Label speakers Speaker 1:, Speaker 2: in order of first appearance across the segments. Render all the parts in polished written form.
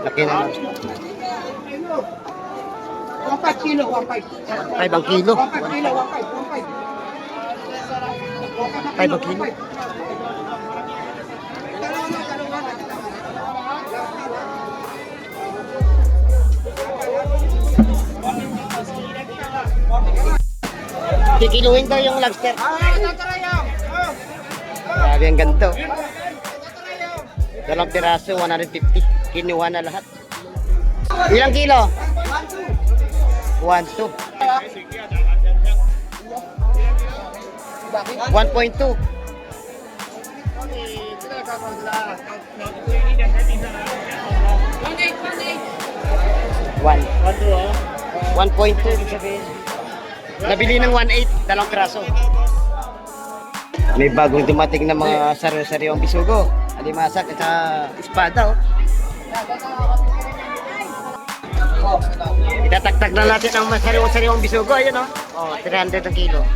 Speaker 1: Laki na.
Speaker 2: 1.5 kilo, 1.5.
Speaker 1: 5 ang kilo.
Speaker 2: 1.5 kilo, 1.5, 1.5.
Speaker 1: 5 ang kilo. Kikiluhin daw yung lobster. Grabe ang ganito. Dalawang piraso, 150. Kinuha na lahat. Ilang kilo? 1, 2. 1.2. 1.2 ibig sabihin. Nabili ng 1.8, dalawang piraso. May bagong dumating na mga sariw-sariwang bisugo. Alimasak at sa espada. Itataktak na natin ang sariwang-sariwang bisugo. Ayun oh. 300 ang kilo.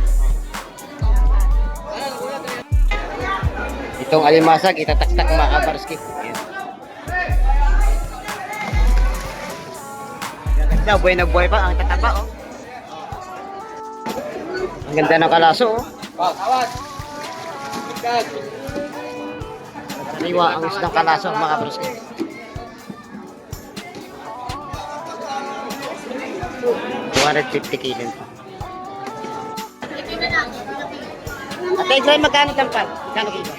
Speaker 1: Itong alimasag, itataktak mga kabarski. Ganda, buhay na buhay pa. Ang tataba oh. Ang ganda ng kalaso oh. Sariwa ang isang kalaso mga kabarski. $250 kilo. Ate, Gray, magkano tampal? Magkano kilo?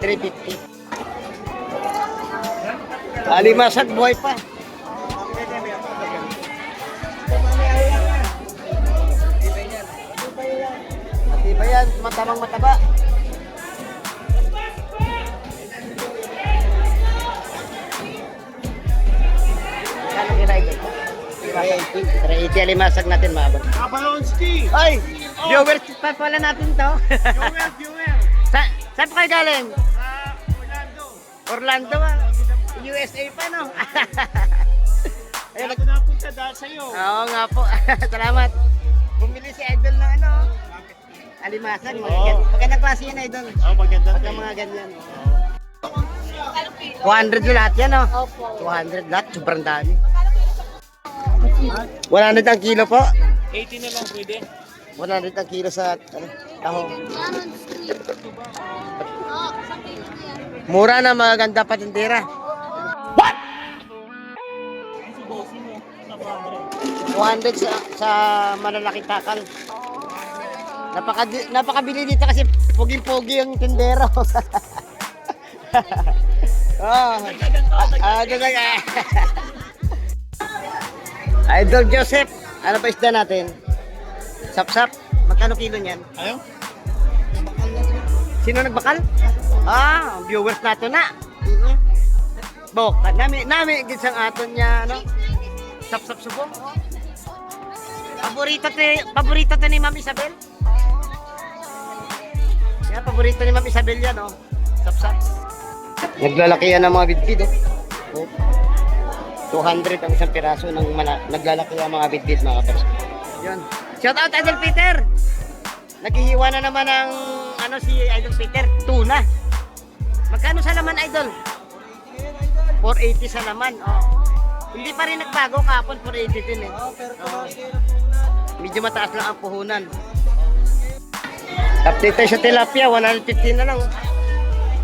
Speaker 1: 350. Alimasag, buhay pa. Matibay yan, matamang mataba. Magkano kila ito? 380 alimasag natin maabot.
Speaker 2: Kapalonski!
Speaker 1: Ay! Viewers pa pala natin to.
Speaker 2: Viewer!
Speaker 1: Saan pa kayo galing?
Speaker 2: Orlando!
Speaker 1: Orlando ah. USA pa no?
Speaker 2: Ayun, ako napunta dahil sa'yo.
Speaker 1: Oo nga po. Salamat. Bumili si Idol ng ano? Alimasag. Magandang klase yan Idol.
Speaker 2: Maganda.
Speaker 1: Pagka mga ganyan. 200 na lahat yan oh. 200 lahat. Sobrang dami. 100 ang kilo po.
Speaker 2: 80 na lang pwede.
Speaker 1: 100 ang kilo sa taho. Mura na, maganda pa tindera. What? 200 sa malalaking takal. Napakabili dito kasi puging-pugi yung tindero. Idol Joseph, ano pa isda natin? Sap-sap, magkano kilo niyan?
Speaker 2: Ayaw?
Speaker 1: Sino nagbakal? Viewers nato na. Boka, nami gisang aton niya, ano? Sap-sap subong. Paborito to ni Ma'am Isabel. Yan, paborito ni Ma'am Isabel yan, oh. Sap-sap. Naglalaki yan ng mga bidbid, oh. 200 ang isang piraso ng naglalaki ang mga bidbid, mga kapers. Yan. Shout out Idol Peter. Naghihiwa na naman ng ano si Idol Peter, tuna. Magkano sa laman Idol? 480 sa laman. Oh. Hindi pa rin nagbago kahapon 480 din eh. Medyo mataas lang ang puhunan. Update tayo sa tilapia, 150 na lang.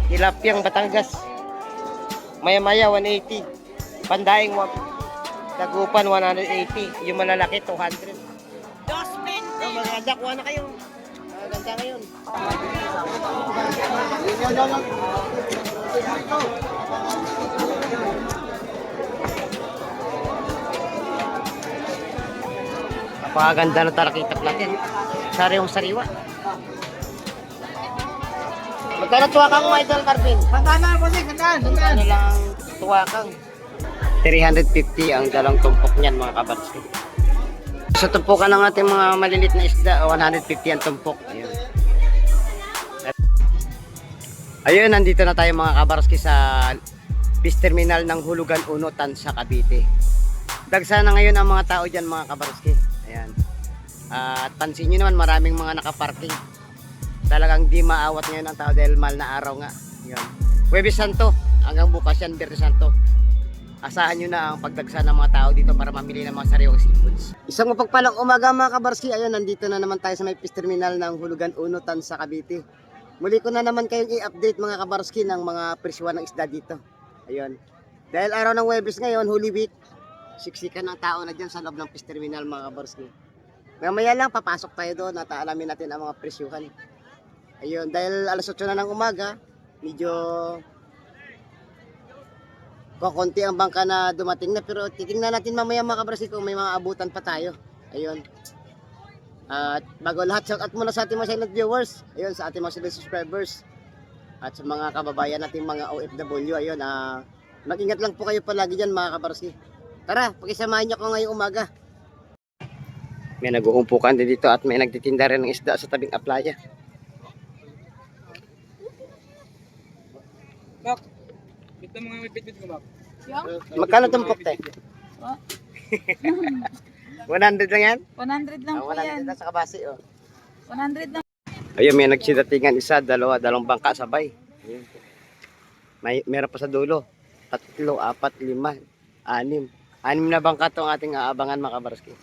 Speaker 1: Tilapia ang Batangas. Maya-maya 180. Pandaing Dagupan 180. Yung malalaki 200. Maganda, kuha na kayo. Maganda ngayon. Napakaganda na tarakitap natin. Sariwang sariwa. Magkano tuwakang mo, Idol Marvin?
Speaker 2: Sandaan po siya, sandaan.
Speaker 1: Ano lang tuwakang? 350 ang dalawang tumpok niyan mga kabatsi. Sa tumpukan ng ating mga malilit na isda, 150 ang tumpok. Ayun. Ayun, nandito na tayo mga kabarski sa fish terminal ng Hulugan 1, Tansa, Cavite. Dagsa na ngayon ang mga tao dyan mga kabarski. Ayan. At pansin nyo naman maraming mga nakaparking. Talagang di maawat ngayon ang tao dahil mahal na araw nga. Ayan. Huwebes Santo, hanggang bukas yan, Biyernes Santo. asahan nyo na ang pagdagsa ng mga tao dito para mamili ng mga sariwang seafoods. Isang mapagpalang umaga mga kabarski. Ayun, nandito na naman tayo sa may fish terminal ng Hulugan Unutan sa Cavite. Muli ko na naman kayong i-update mga kabarski ng mga presyuhan ng isda dito. Ayun. Dahil araw ng Huwebes ngayon, Holy Week, siksikan ng tao na dyan sa loob ng fish terminal mga kabarski. Mamaya lang, papasok tayo doon at alamin natin ang mga presyuhan. Ayun, dahil alas 8 na ng umaga, medyo konti ang bangka na dumating na, pero titingnan natin mamaya mga kabarski kung may mga abutan pa tayo. Ayun. At bago lahat, shout out muna sa ating mga silent viewers. Ayun, sa ating mga silent subscribers. At sa mga kababayan nating mga OFW. Ayun, mag-ingat lang po kayo palagi dyan mga kabarski. Tara, pakisamahan nyo ko ngayong umaga. May nag-uumpukan din dito at may nagtitinda rin ng isda sa tabing aplaya.
Speaker 2: Bak, ito mga may bit ko, Bak.
Speaker 1: Magkano tumpok tayo? 100 lang yan?
Speaker 3: 100 lang po
Speaker 1: 100
Speaker 3: yan.
Speaker 1: lang sa kabasi, oh.
Speaker 3: 100 lang.
Speaker 1: Ayun, may nagsidatingan isa, dalawang bangka sabay. Ayun. Meron pa sa dulo. 3, 4, 5, 6. 6 na bangka itong ating aabangan mga kabarski.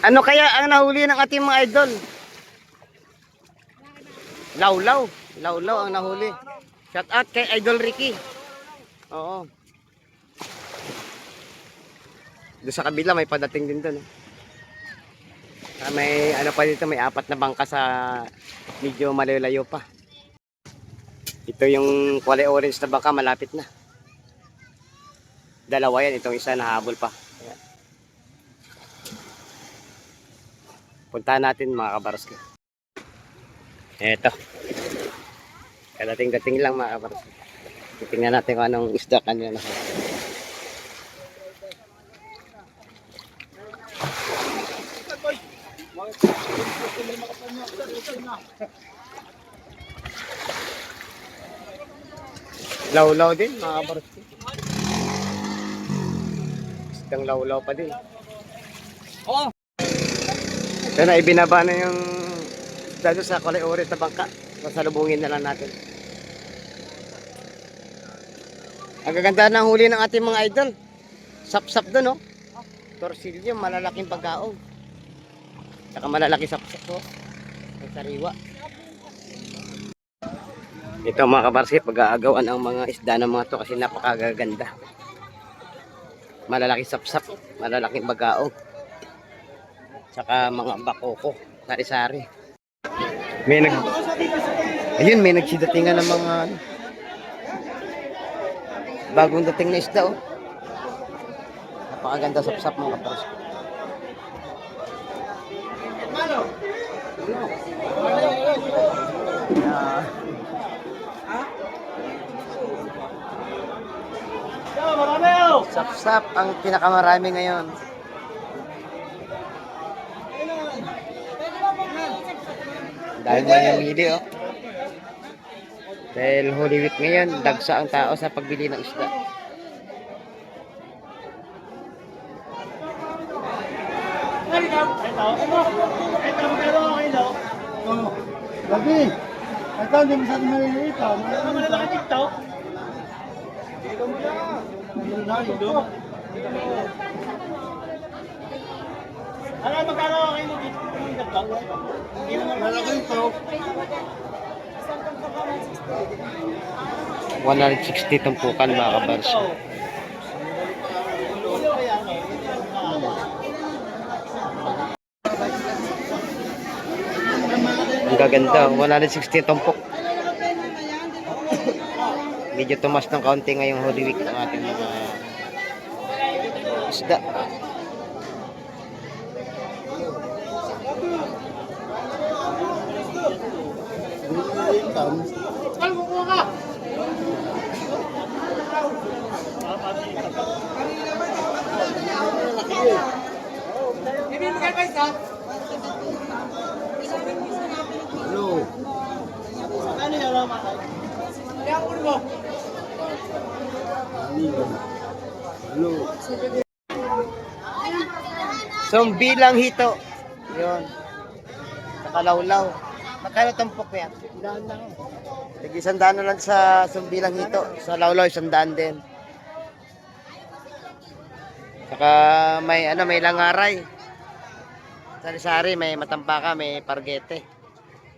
Speaker 1: Ano kaya ang nahuli ng ating mga idol? Lawlaw. Lawlaw ang nahuli. Shout out kay Idol Ricky. Oo. Doon sa kabila may padating din doon. May ano pa dito, may 4 na bangka sa medyo malayo-layo pa. Ito yung kulay orange na bangka, malapit na. Dalawa yan, itong isa nahabol pa. Ayan. Puntahan natin mga kabarski. Eto. Kadating-dating lang mga kabarski. Titingnan natin kung anong isda kanina na. Lawlaw din mga kabarski. Isdang lawlaw pa din.
Speaker 2: Oo.
Speaker 1: Ito na, ibinaba na yung isda doon sa kulay orange na bangka. Masalubungin na lang natin. Ang gaganda ng huli ng ating mga idol. Sap-sap doon, oh. Torsilyo, malalaking pagkaong. Saka malalaki sap-sap, oh. Ang sariwa. Ito mga kabarski, pag-aagawan ang mga isda ng mga to kasi napakagaganda. Malalaki sap-sap, malalaking pagkaong. Saka mga bakoko, sari-sari. Ayun, may nagsidatingan ng mga bagong dating na isda, oh. Napakaganda sap-sap mga kabarski. Sap-sap ang pinakamarami ngayon. Dahil mo namili, oh. Dahil Holy Week ngayon, dagsa ang tao sa pagbili ng isda.
Speaker 4: Lagi. Ito, hindi masyadong maliliit.
Speaker 2: Malalaki ito. Ano, magkano kayo dito?
Speaker 4: Malaki ito.
Speaker 1: 160 tumpukan mga kabarski. Ang gaganda, 160 tumpok. Medyo tumas ng kaunti ngayong Holy Week ng ating mga isda.
Speaker 4: Hello.
Speaker 2: Ano yung lama? Kaya ako mo.
Speaker 4: Hello.
Speaker 1: So, bilang hito. Yun. Nakalawlaw. Magkano tumpok yan?
Speaker 4: Daan lang.
Speaker 1: Tig 100 na lang sa sumbilang hito. Sa lawlaw, 100 din. Saka may ano, may langaray. Sari-sari, may matampaka, may pargete.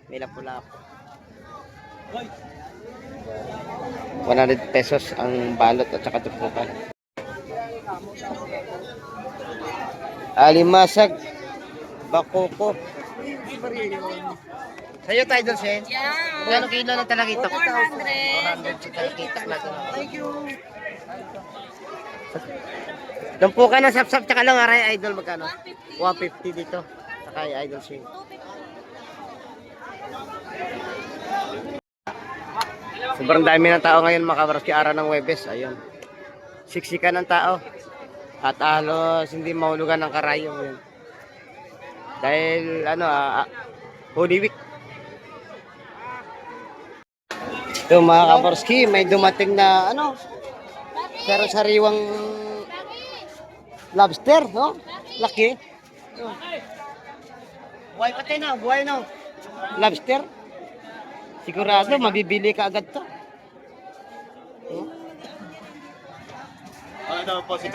Speaker 1: May lapu-lapu. 100 pesos ang balot at saka tumpukan. Alimasag. Bakoko. Sa'yo tayo doon, Sen?
Speaker 3: Yeah.
Speaker 1: Magkano kilo ng talakita?
Speaker 3: 400.
Speaker 1: 400 sa talakita natin. Tumpukan ng sap-sap tsaka lang aray idol magkano? 150 dito. Saka idol Sen. Sobrang dami ng tao ngayon makabaros araw ng Webes. Ayun. Siksikan ng tao. At halos hindi mahulugan ng karayom yun. Dahil ano, Holy Week. Ito mga kabarski, may dumating na ano, sariwang lobster, no? Laki. Buhay pati na, buhay na. Lobster. Sigurado, mabibili ka agad to.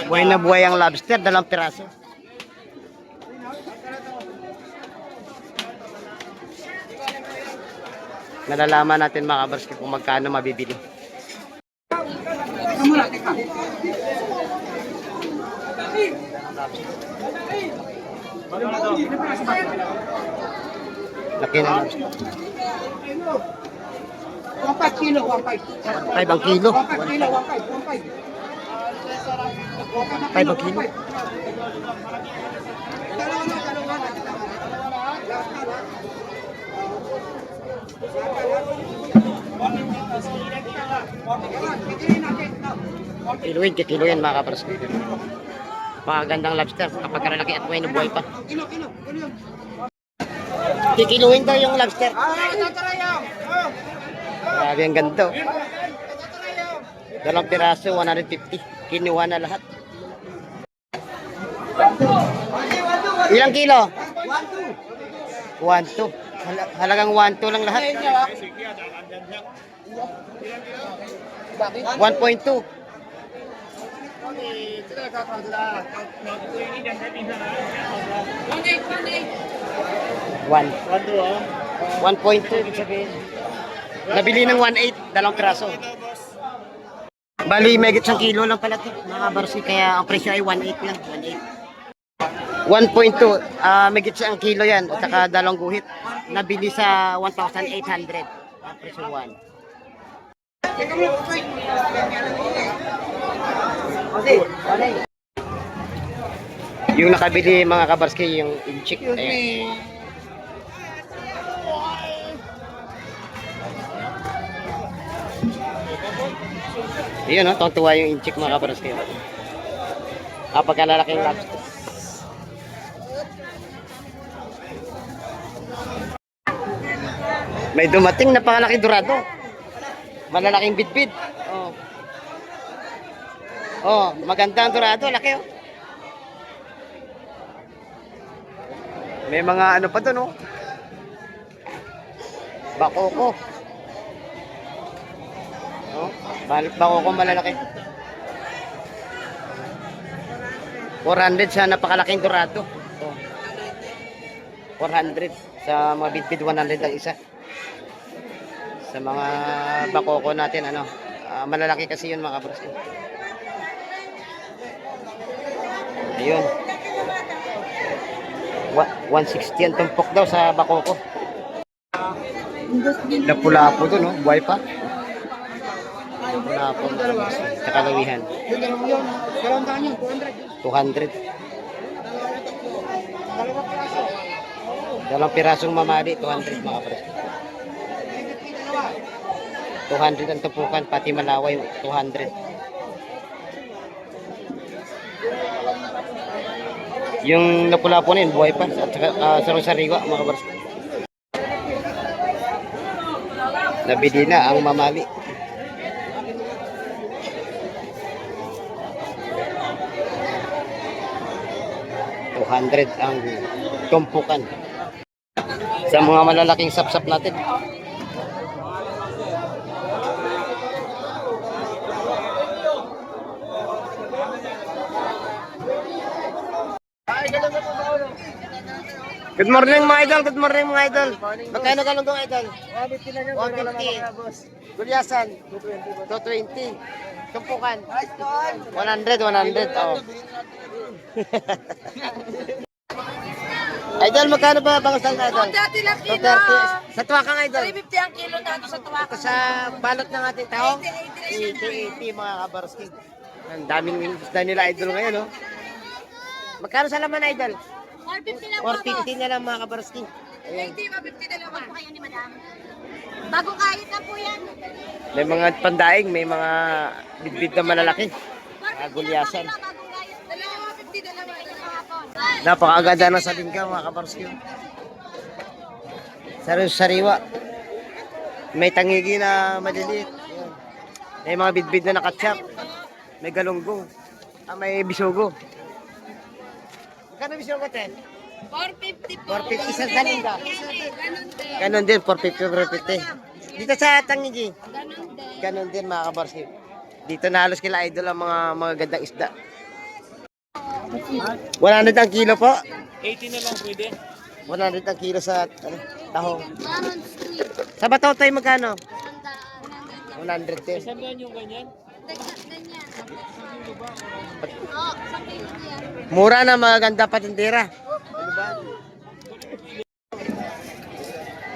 Speaker 1: Buhay na buhay ang lobster, 2 piraso. Nalalaman natin mga kabarski kung magkano mabibili. Laki na lobster.
Speaker 2: 1.5 kilo, 1.5.
Speaker 1: 5 ang kilo.
Speaker 2: 1.5 kilo, 1.5.
Speaker 1: 5 ang kilo. Kiluin, kikiluin mga kabarski. Magandang lobster kapag karalaki at may nabuhay pa.
Speaker 2: Kilo, kilo.
Speaker 1: Kikiluin daw yung lobster. Grabe ang ganda. 2 piraso, 150. Kinuha na lahat. Ilang kilo? 1-2. Halagang 1-2 lang lahat. 1.2. 1.2 ibig sabihin. Nabili ng 1.8, 2 piraso. Bali, may 1 kilo lang pala ito, mga barsi, kaya ang presyo ay 1.8 lang. 1.2, may 1 kilo yan, at saka 2 guhit. Nabili sa 1,800. Ang presyo 1. Yung nakabili mga kabarski, yung inchik. Ayan. Yun, no? Tuwa yung inchik mga kabarski. Pagkalalaki yung lobster. May dumating na pangalaki dorado. Malalaking bitbit. Oh. Oh, maganda ang dorado, laki oh. May mga ano pa doon oh. Bakoko. Oh, bakoko malalaki. 400 sa napakalaking dorado. Oh. 400 sa mga bitbit, 100 ang isa. Sa mga bakoko natin ano, malalaki kasi yun mga bros. Ayun. 160 ang tumpok daw sa bakoko. Lapu-lapu doon, no? Buhay pa. Lapu-lapu. Sa kalawihan. 200. 2 pirasong mamali, 200 mga bros. 200 ang tumpukan, pati malaway, 200. Yung lapu-lapu na yun, buhay pa. At saka sarong-sariwa, mga kabars. Nabili na ang mamali. $200 ang tumpukan. Sa mga malalaking sapsap natin. Good morning mga idol, good morning mga idol. Magkano galunggong idol? 150. Gulyasan? 220. Tumpukan? 100, 100. Oh. Idol, magkano ba bangasan na idol?
Speaker 3: 230 lang kilo.
Speaker 1: 230. Sa tuwakang idol?
Speaker 3: 350 ang kilo na sa tuwaka.
Speaker 1: Sa balot ng ating tao?
Speaker 3: 80
Speaker 1: 80 mga kabarski. Ang daming isda nila idol ngayon, no? Magkano sa laman idol?
Speaker 3: 450 lang po.
Speaker 1: 450 na lang mga kabarski. Ayan.
Speaker 3: 150 na lang po kayo ni madam. Bagong kahit na po yan.
Speaker 1: May mga pandaing, may mga bidbid na malalaki. Gulyasan.
Speaker 3: Bagong kahit. 250 na lang po.
Speaker 1: Napakaganda ng sabingka mga kabarski. Sariwa. May tangigi na maliliit. Ayan. May mga bidbid na nakatsap. May galunggong. May bisugo. Magkano bisugo, Ten?
Speaker 3: 450 po.
Speaker 1: 450 sa dalinga.
Speaker 3: Ganon din.
Speaker 1: Ganon din, 450. Dito sa tangigi.
Speaker 3: Ganon din.
Speaker 1: Ganon din mga kabarski. Dito na halos kila idol ang mga gandang isda. 100 ang kilo po.
Speaker 2: 80 na lang pwede.
Speaker 1: 100 ang kilo sa tahong.
Speaker 3: Ganon sweet.
Speaker 1: Sa bato tayo magkano? 100 din.
Speaker 2: Saan yan yung ganyan?
Speaker 3: Ganyan. Oo, sa kilo yan.
Speaker 1: Mura na maganda patindera. Ano ba?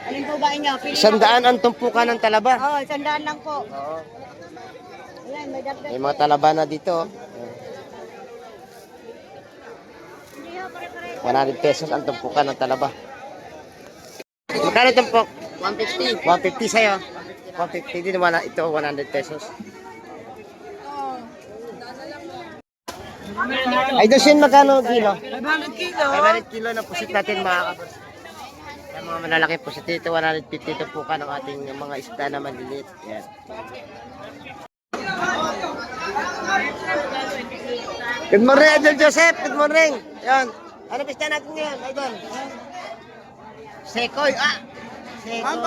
Speaker 3: Alin po ba inyo?
Speaker 1: 100 ang tumpukan ng talaba.
Speaker 3: Oo, 100 lang po.
Speaker 1: Oo.
Speaker 3: Ayan, may dagdag.
Speaker 1: May mga talaba na dito. 100 pesos ang tumpukan ng talaba. Magkano tumpok? 150. 150 sa'yo. 150 din naman ito, 100 pesos. Ay, dosin magkano kilo?
Speaker 3: 500 kilo.
Speaker 1: 500 kilo na pusit natin mga kapos. Yung mga malalaki pusit dito, 150 tumpukan ng ating mga isda na maliliit. Yan. Good morning, Idol Joseph. Good morning. Yan. Ano pista natin ngayon, Idol? Sekoy. Sekoy.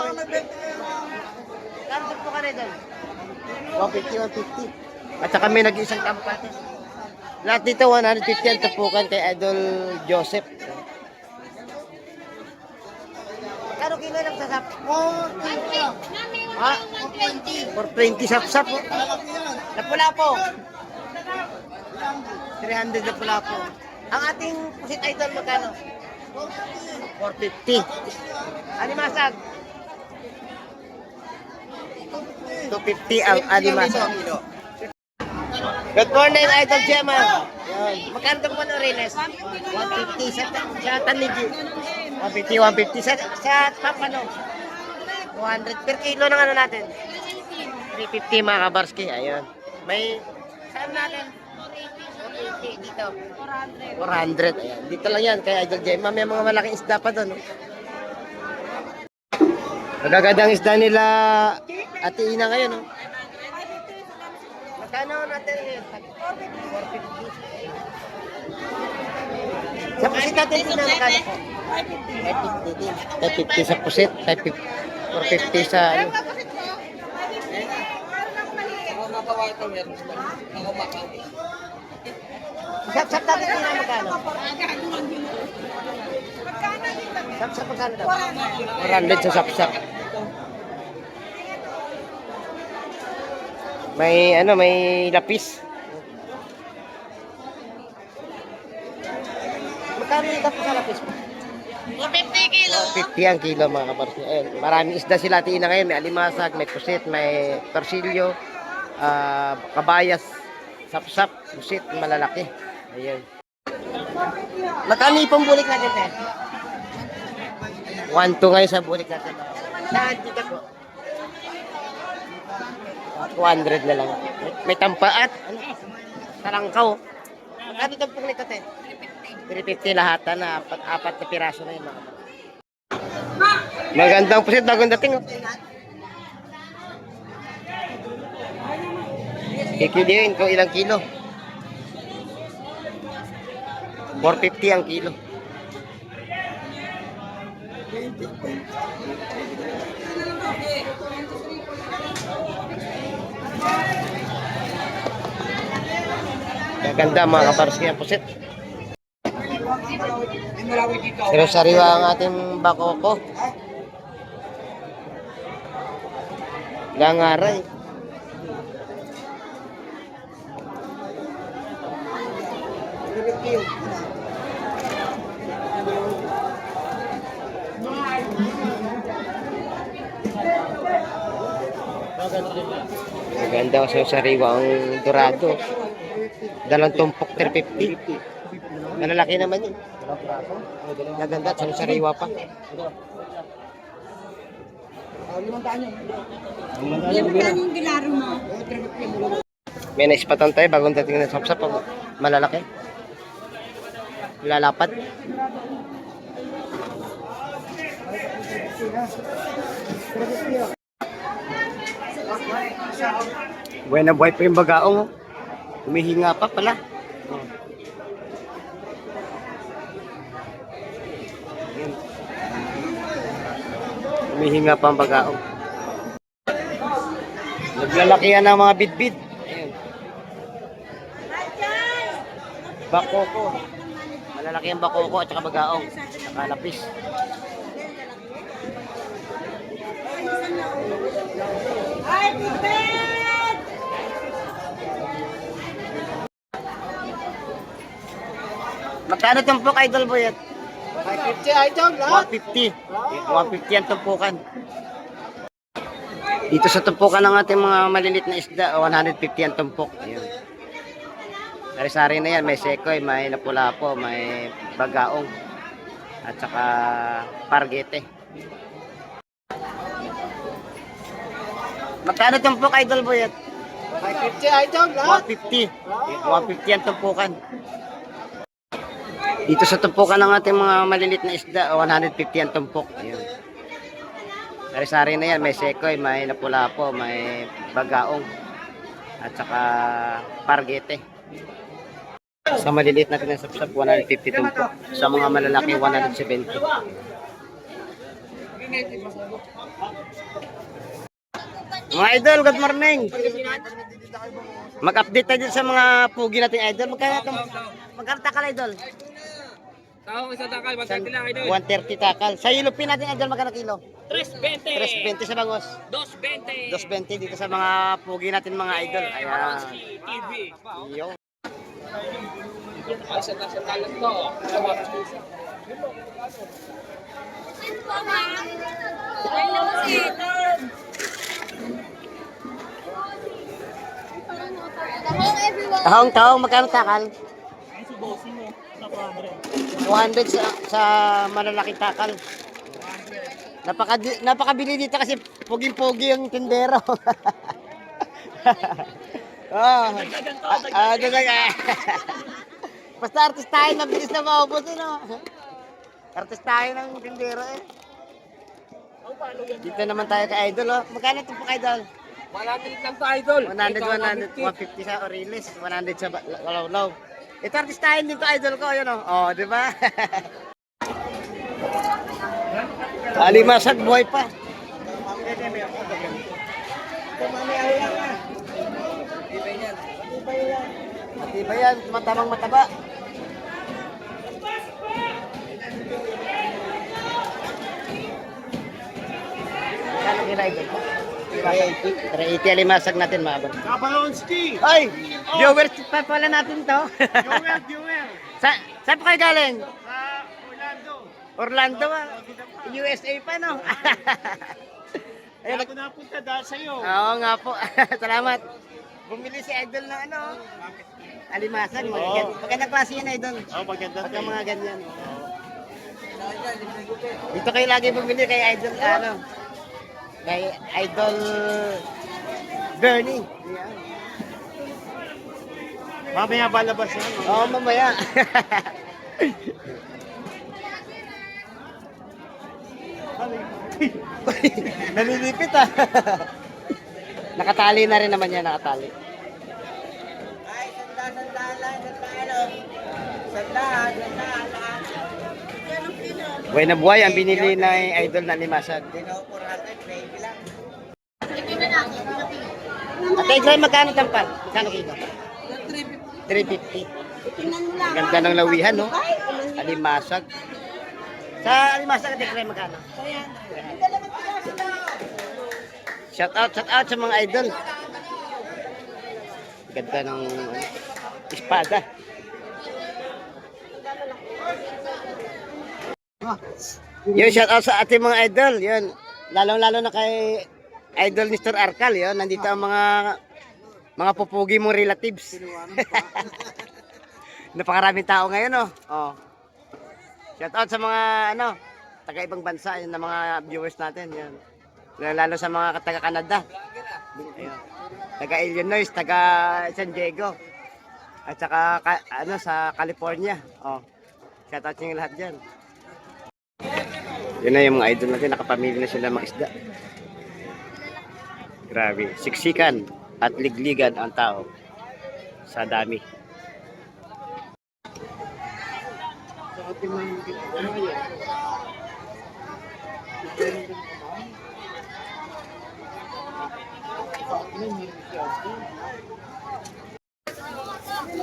Speaker 1: Kano tumpukan, Idol? 150, 150. At saka may nag-iisang tampat. Lahat dito 150 ang tupukan kay Idol Joseph. Kano kilo lang sa sap? 420. Ha? 420 sap-sap. Lapu-lapo. 300 lapu-lapo. Ang ating pusit idol magkano? 450. Animasag? 250 ang animasag. Good morning, Idol Gemma. Yan. Magkano ito po ng Reynes? 150 sa Tanigi. 150 sa Papano. 200 per kilo ng ano natin. 350 mga kabarski. Ayun. May, saan natin? 480 dito. 400. Ayan. Dito lang yan kay Idol Gemma. May mga malaking isda pa doon. Magagandang isda nila Ate Ina ngayon. No? Magkano natin ngayon? 450. Sa pusit natin din na magkano po? 550 din. 550 sa pusit. 450 sa ano. Sap-sap natin din na magkano? Sap-sap magkano daw? 400 sa sap-sap. May ano, may lapis. Magkano yung tapos sa lapis mo?
Speaker 3: 450 kilo.
Speaker 1: 50 ang kilo mga kabarsi. Ayun, maraming isda sila tina ngayon. May alimasag, may pusit, may persilyo, kabayas, sapsap, pusit, malalaki. Ayun. Magkano yung pambulik natin, eh? 1-2 ngayon sa bulik natin. Saan dito po? 200 na lang. May tampaat. Ano? Talangkaw. Magkano tampok nito, te? 350 lahat na apat na piraso na yun. Magandang pusit, bagong dating. Oh. Kikiliin kung ilang kilo. 450 ang kilo. Gaganda mga kaparski ang pusit. Pero sariwa ang ating bakoko. Langaray. Maganda kasi yung sariwa ang dorado. Dalang tumpok 350. Malalaki naman yun. Naganda at sariwa pa.
Speaker 3: Yung gilaro mo.
Speaker 1: May naispatan tayo bagong dating ng sapsap. Malalaki. Lalapad. Buena buhay pa yung bagaong. Oh. Humihinga pa pala. Oh. Ayan. Humihinga pa ang bagaong. Naglalakihan ng mga bidbid. Ayan. Bakoko. Malalaki ang bakoko at saka bagaong. Saka lapis.
Speaker 3: Ay, Tibet!
Speaker 1: Magkano tumpok, Idol Boyet?
Speaker 2: 550 idol, lahat.
Speaker 1: 150. 150 ang tumpukan. Dito sa tumpukan ng ating mga malilit na isda, 150 ang tumpok. Ayun. Sari-sari na yan. May sekoy, may lapu-lapo, may bagaong. At saka pargete. Magkano tumpok, Idol Boyet?
Speaker 2: 550 idol, lahat.
Speaker 1: 150. 150 ang tumpukan. Dito sa tumpukan ng ating mga malilit na isda, 150 ang tumpok. Ayun. Sari-sari na yan. May sekoy, may lapu-lapo, may bagaong. At saka pargete. Sa maliliit natin ng sapsap, 150 tumpok. Sa mga malalaki, 170. Mga idol, good morning. Mag-update tayo sa mga pugi natin, idol. Magkano takal, idol?
Speaker 2: Tawang isang takal, 130 lang idol.
Speaker 1: 130 takal. Sa ilupin natin, idol, magkano kilo?
Speaker 2: 320.
Speaker 1: 320 sa bangos.
Speaker 2: 220.
Speaker 1: 220 dito sa mga pugi natin, mga idol. Ayan.
Speaker 2: TV.
Speaker 1: Yo.
Speaker 2: Ay, sa talan to.
Speaker 3: Ay, naman si
Speaker 1: Tahong, magkano takal? 200 sa malalaking takal. Napakabili dito kasi puging-pugi yung tindero. Oh. Basta artistahin, mabilis na maubos eh, no? Artistahin ng tindero eh. Dito naman tayo kay Idol, oh. Magkano ito po kay Idol?
Speaker 2: 100 lang to idol.
Speaker 1: 100, 150 sa Oriles, 100 sa Lawlaw. Ito artistahin din to, Idol ko, yun, oh. Oh, di ba? Alimasag, buhay pa. Matibay yan, matamang mataba. Kano kila Idol? 380 alimasag natin, maabot.
Speaker 2: Kabalonski.
Speaker 1: Ay! Viewers pa pala natin to.
Speaker 2: Viewer.
Speaker 1: Saan pa kayo galing?
Speaker 2: Sa Orlando.
Speaker 1: Orlando, USA pa, no? Ayun,
Speaker 2: Ako napunta dahil sa'yo.
Speaker 1: oo nga po. Salamat. Bumili si Idol ng ano? Alimasag. Magandang klase yan, Idol.
Speaker 2: Oh, maganda.
Speaker 1: Pagka mga ganyan. Dito kayo lagi bumili kay Idol, ano? Kay Idol Bernie. Yan.
Speaker 2: Mamaya balabas yan.
Speaker 1: Oo, mamaya. Nalilipit ah. Nakatali na rin naman yan, nakatali.
Speaker 2: Ay, sanda lang. Sanda. Sanda.
Speaker 1: Buhay na buhay ang binili na idol na limasag. At extra magkano tampal? Magkano kilo? 350.
Speaker 3: Tingnan mo lang.
Speaker 1: Ganda ng lawihan, no? Alimasag. Sa alimasag at extra magkano? Shout out sa mga idol. Ganda ng espada. Yun, shout out sa ating mga idol. Yun, lalong-lalo na kay idol Mr. Arkal. Yun, nandito ang mga pupugi mong relatives. Napakaraming tao ngayon, oh. Oh. Shout out sa mga taga-ibang bansa, yun, na mga viewers natin. Yun. Lalo sa mga taga-Canada. Ayun. Taga-Illinois, taga-San Diego. At saka sa California. Oh. Shout out yung lahat dyan. Yun na yung mga idol natin, nakapamili na sila mga isda. Grabe, siksikan at ligligan ang tao sa dami.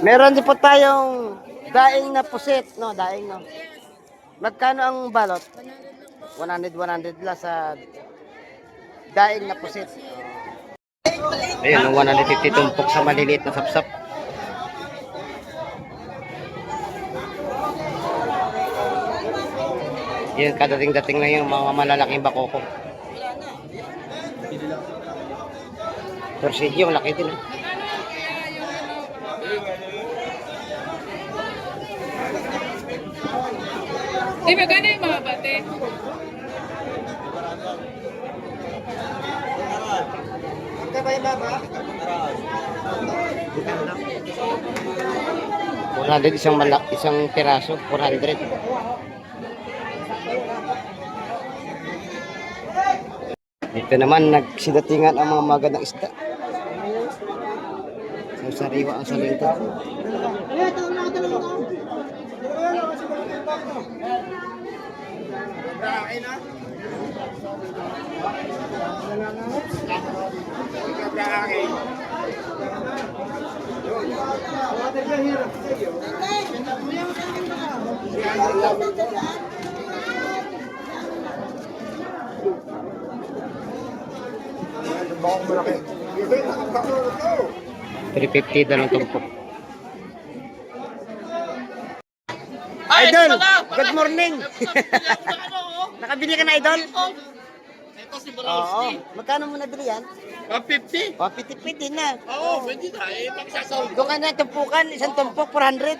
Speaker 1: Meron din po tayong daing na pusit, no? Daing, no? Magkano ang balot? 100 lang sa daing na pusit. Ayun, 150 tumpok sa maliliit na sapsap. Yan, kadating-dating na yung mga malalaking bakoko. Torsidyo, laki din.
Speaker 5: Magkano yung mga bate?
Speaker 1: Isang piraso, 400. Dito naman nagsidatingan ang mga magandang isda. Sa sariwa ang salita. $350 dalawang tumpok. Idol, good morning. Nakabili ka na, Idol?
Speaker 2: Ito si
Speaker 1: Oo.
Speaker 2: Borowski.
Speaker 1: Magkano mo nabili yan?
Speaker 2: 150.
Speaker 1: 150 pwede na.
Speaker 2: Oo, pwede na. Pagsasaw.
Speaker 1: Doon ka na tumpukan, isang tumpok, 400.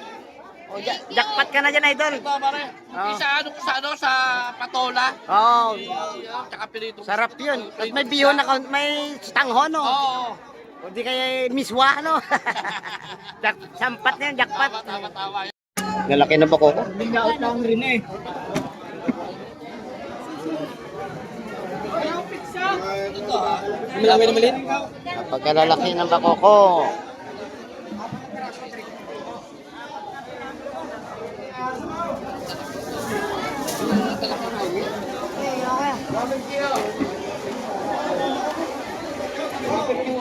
Speaker 1: O, jackpot ka na dyan, Idol.
Speaker 2: Ito, pare.
Speaker 1: Oo.
Speaker 2: Sa patola.
Speaker 1: Oo.
Speaker 2: Tsaka pirito.
Speaker 1: Sarap yun. Tapos may bihon na, may stanghon, no?
Speaker 2: Oo.
Speaker 1: O di kaya miswa, no? Sampat na yan, jackpot.
Speaker 2: Tama.
Speaker 1: Nalaki na ba ko?
Speaker 4: Bingaot na ang rin eh.
Speaker 2: Malaki na maliit.
Speaker 1: Pagkalalaki ng bakoko.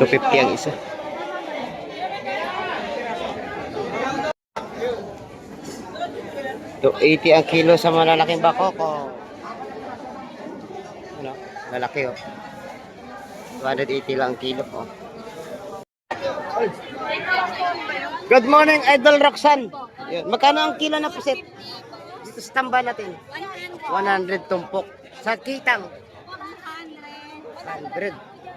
Speaker 1: $250 ang isa. $280 ang kilo sa malalaking bakoko. Ano? Lalaki, oh. 280 lang ang kilo, oh. Good morning, Idol Roxanne. Yun. Magkano ang kilo na pusit? Dito sa tamba natin. 100 tumpok. Sa kitang? 100.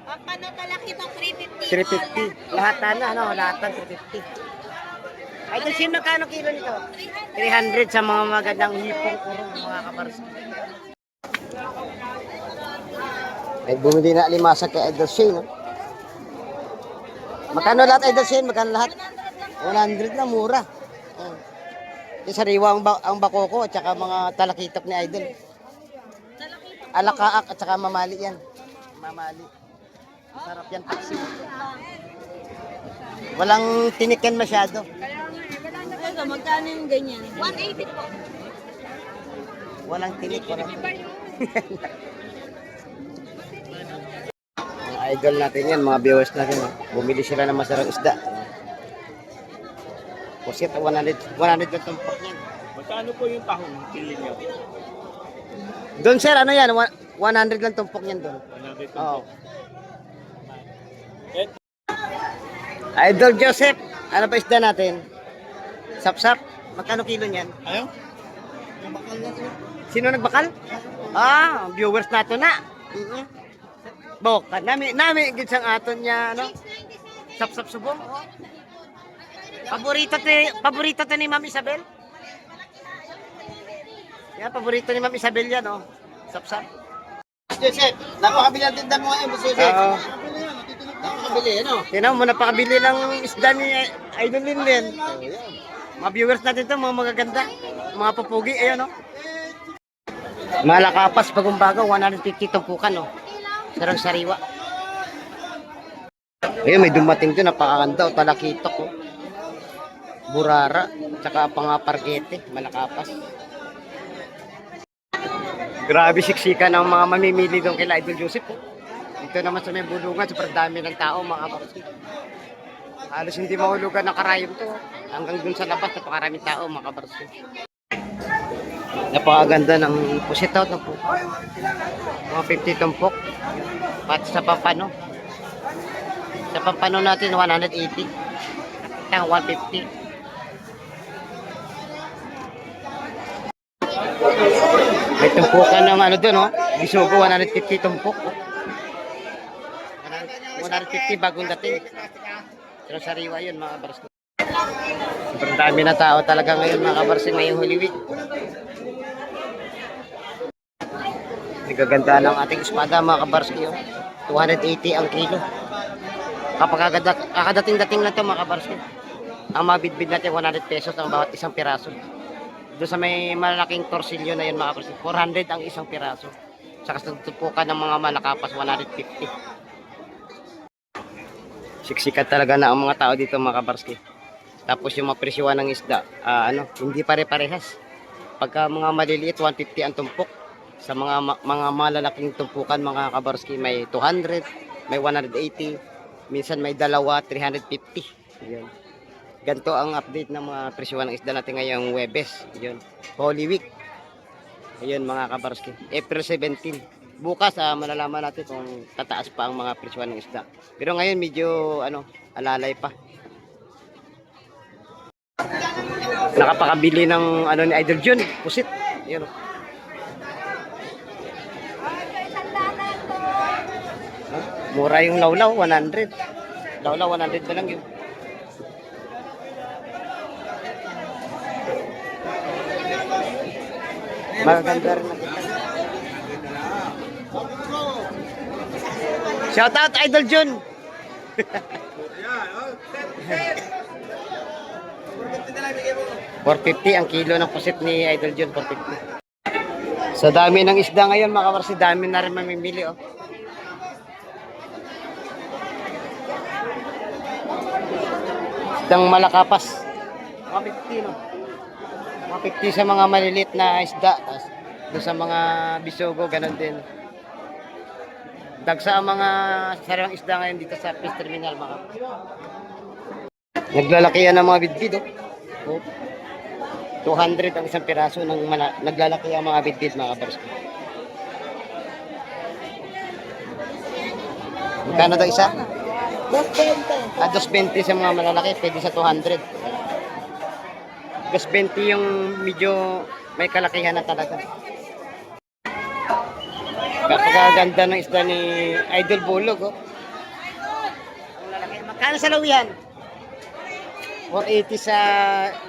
Speaker 3: Paano talaki ito?
Speaker 1: 350.
Speaker 3: 350.
Speaker 1: Lahat na, ano? Lahat ng 350. Idol, Sim, magkano kilo nito? 300 sa mga magandang hipong kurong, mga kapars. Ay, bumili na alimasa kay Idol Shane, no? Magkano lahat, Idol Shane? Magkano lahat? 100 na, mura. Yung sariwa ang bakoko at saka mga talakitok ni Idol. Alakaak at saka mamali yan. Mamali. Sarap yan, taxi. Walang tinikin masyado.
Speaker 3: Magkano yung ganyan? 180 po.
Speaker 1: Walang tinik, walang...
Speaker 5: Iba yun.
Speaker 1: Mga idol natin yan, mga viewers natin. Oh. Bumili sila ng masarang isda. Pusit, 100 na tumpok yan.
Speaker 2: Magkano po yung tahong pili niyo?
Speaker 1: Doon sir, ano yan? 100 lang tumpok yan doon.
Speaker 2: 100
Speaker 1: Oo.
Speaker 2: Eh,
Speaker 1: Idol Joseph, ano pa isda natin? Sapsap, magkano kilo niyan?
Speaker 2: Ayaw?
Speaker 1: Sino nagbakal? Ah, viewers nato na. Boka, nami gid sang aton niya, ano? Sapsap subong. Paborito to ni Ma'am Isabel. Yan, paborito ni Ma'am Isabel yan, oh. Sapsap.
Speaker 4: Joseph, napakabili ang tinda mo ngayon, Boss Joseph.
Speaker 1: Oo.
Speaker 4: Napakabili, ano?
Speaker 1: Tingnan mo, napakabili ng isda ni Idol Linlin. Mga viewers natin to, mga magaganda. Mga papugi, ayan, oh. Malakapas, bagong-bago, 150 tumpukan, oh. Sarang sariwa. Ayun, may dumating doon, napakaganda, oh. Talakitok, oh. Burara, tsaka pangapargete, malakapas. Grabe siksika ng mga mamimili doon kay Idol Joseph, oh. Dito naman sa may bulungan, super dami ng tao, mga kapatid. Halos hindi mahulugan ng karayom to. Hanggang dun sa labas, napakaraming tao, mga kapatid. Napakaganda ng pusit out ng po. Mga 50 tumpok. Pati sa pampano. Sa pampano natin, 180. Ang 150. May tumpukan ng ano dun, oh. Bisugo, 150 tumpok. 150 bagong dating. Pero sariwa yun, mga kabarsko. Sobrang dami na tao talaga ngayon, mga kabarsko, ngayong Holy Week. Nagaganda ng ating espada, mga kabarsko. 280 ang kilo. Kapag kakadating-dating na ito, mga kabarsko. Ang mabidbid natin, 100 pesos ang bawat isang piraso. Doon sa may malaking torsilyo na yun, mga kabarsko, 400 ang isang piraso. Saka sa tupukan ng mga malakapas, 150. Siksikat talaga na ang mga tao dito, mga kabarski. Tapos yung mga presyohan ng isda, hindi pare-parehas. Pagka mga maliliit, 150 ang tumpok. Sa mga malalaking tumpukan, mga kabarski, may 200, may 180, minsan may dalawa, 350. Yun. Ganito ang update ng mga presyohan ng isda natin ngayong Huwebes. Yun. Holy Week. Ayun, mga kabarski. April 17. Bukas malalaman natin kung tataas pa ang mga presyohan ng isda. Pero ngayon medyo alalay pa. Nakapakabili ng ni Idol Jun, pusit. Ayun. Mura yung lawlaw, 100. Lawlaw 100 na lang yun. Maganda rin na kita. Shout out Idol Jun. 450 ang kilo ng pusit ni Idol Jun, 450. Sa dami ng isda ngayon, mga kabarsi, dami na rin mamimili, oh. Isdang malakapas. 150, no? 150 sa mga maliliit na isda. Doon sa mga bisugo, ganun din. Dagsa ang mga sarang isda ngayon dito sa fish terminal, mga. Naglalaki yan ng mga bidbid, oh. 200 ang isang piraso ng naglalaki ang mga bidbid, mga kabarsko. Magkano daw isa? 220. 220 sa mga malalaki, pwede sa 200. 220 yung medyo may kalakihan na talaga. Kapagaganda ng isda ni Idol Bulog, oh. Magkano sa lawihan? 480 sa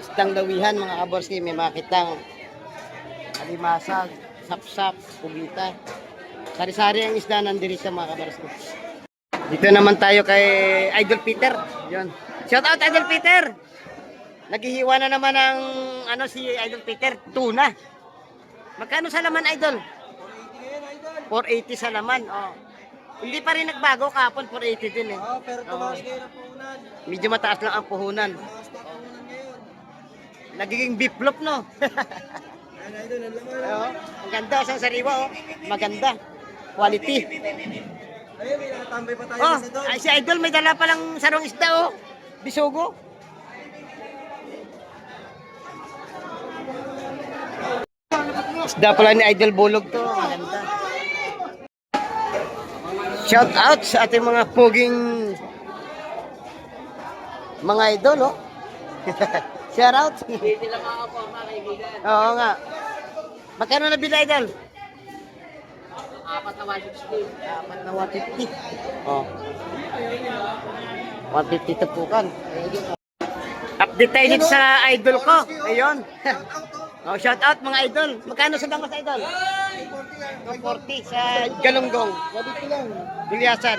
Speaker 1: isdang lawihan, mga kaborski. May makitang alimasag, sapsap, pugita. Sari-sari ang isda nandirito, mga kaborski. Dito naman tayo kay Idol Peter. Yun. Shout out Idol Peter. Naghihiwa na naman ng si Idol Peter, tuna. Magkano sa laman, Idol? 480 sa laman, oh. Hindi pa rin nagbago kahapon, 480 din eh.
Speaker 2: oh, pero tumaas ngayon ang puhunan.
Speaker 1: Medyo mataas lang ang puhunan.
Speaker 2: Tumaas pa puhunan ngayon.
Speaker 1: Nagiging biplop, no? Oh, ang ganda, isang sariwa, oh. Maganda. Quality.
Speaker 2: Ayun, may nakatambay pa tayo
Speaker 1: Oh,
Speaker 2: sa doon.
Speaker 1: ay, si Idol may dala palang sarong isda, oh. Bisugo. Isda pala ni Idol Bulog to. Maganda. Shout out sa ating mga poging mga idol, oh. Shout out.
Speaker 4: Hindi lang ako po, mga kaibigan.
Speaker 1: Oo nga. Magkano na bila, Idol?
Speaker 4: Apat na 160.
Speaker 1: Apat na 150. Oh. 150 tapukan. Update tayo dito sa idol ko. Ayun. Oh, shout out mga idol. Magkano sa dangos, Idol? 240 sa Galunggong.
Speaker 2: Sabi ko lang,
Speaker 1: Dulyasan.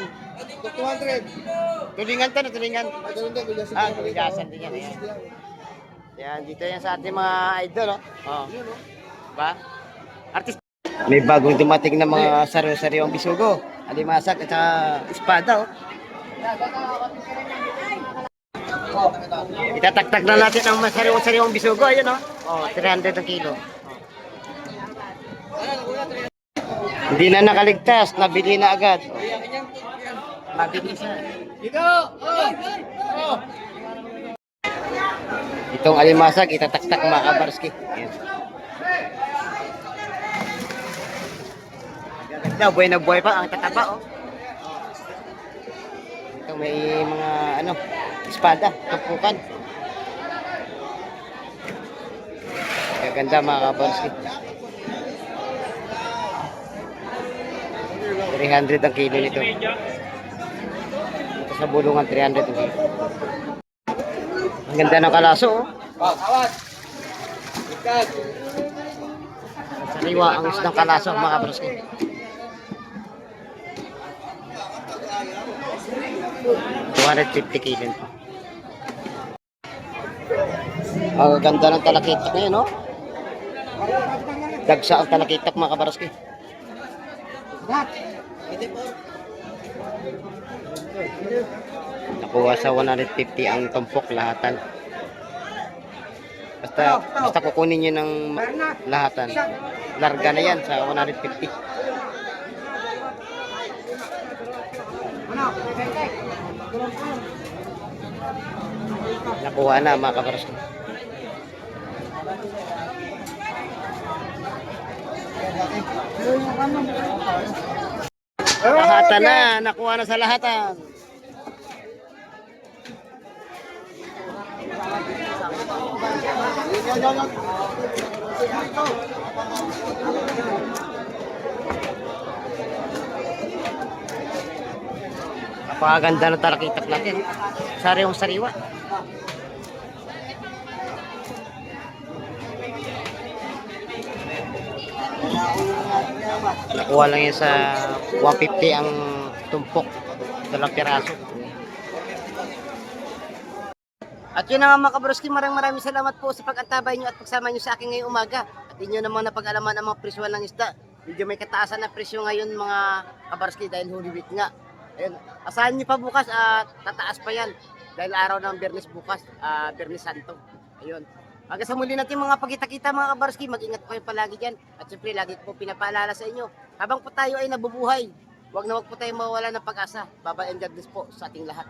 Speaker 2: 200.
Speaker 1: Tulingan to na tulingan.
Speaker 2: Ganun din, bilyasin
Speaker 1: Ah,
Speaker 2: ko.
Speaker 1: dulyasan din yan. Ayan. Yan, dito yan sa ating mga idol, oh. Oh. Diba? Artist. May bagong dumating na mga sariw-sariwang bisugo. Alimasag at saka espada, oh. Itataktak na natin ang sariwang bisugo. Ayun, oh. Oh, 300 ang kilo. Oh. Hindi na nakaligtas. Nabili na agad. Mabilis na. Itong alimasag, itataktak mga kabarski. Ayan. Ganda, buhay na buhay pa ang tataba, oh. Ito may mga ano, espada, tupukan. Ganda mga kabarski. 300 ang kilo nito. Ito sa bulungan 300 ang kilo. Ang ganda ng kalaso, oh. Sariwa ang isdang kalaso mga kabarski. 250 kilo ito. Ang ganda ng talakitak ngayon, no? Dagsa ang talakitak mga kabarski. Nakuha sa 150 ang tumpok lahatan. Basta kukunin nyo ng lahatan. Larga na yan sa 150. Nakuha na mga kabarski. Lahatan na, nakuha na sa lahatan. Napakaganda ng talakitak natin. Sariwang sariwa. Nakuha lang yan sa 150 ang tumpok. Dalang piraso. At yun na nga mga kabroski, maraming salamat po sa pag-antabay nyo at pagsama nyo sa akin ngayong umaga. At inyo namang napag-alaman ang mga presyo ng isda. Medyo may kataasan na presyo ngayon mga kabroski dahil Holy Week nga. Ayun, asahan nyo pa bukas at tataas pa yan. Dahil araw ng Biyernes bukas, Biyernes Santo. Ayun. Hanggang sa muli natin mga pagkita-kita mga kabarski, mag-ingat po kayo palagi dyan. At siyempre, lagi po pinapaalala sa inyo, habang po tayo ay nabubuhay, huwag na huwag po tayo mawala ng pag-asa. Bye-bye and God bless po sa ating lahat.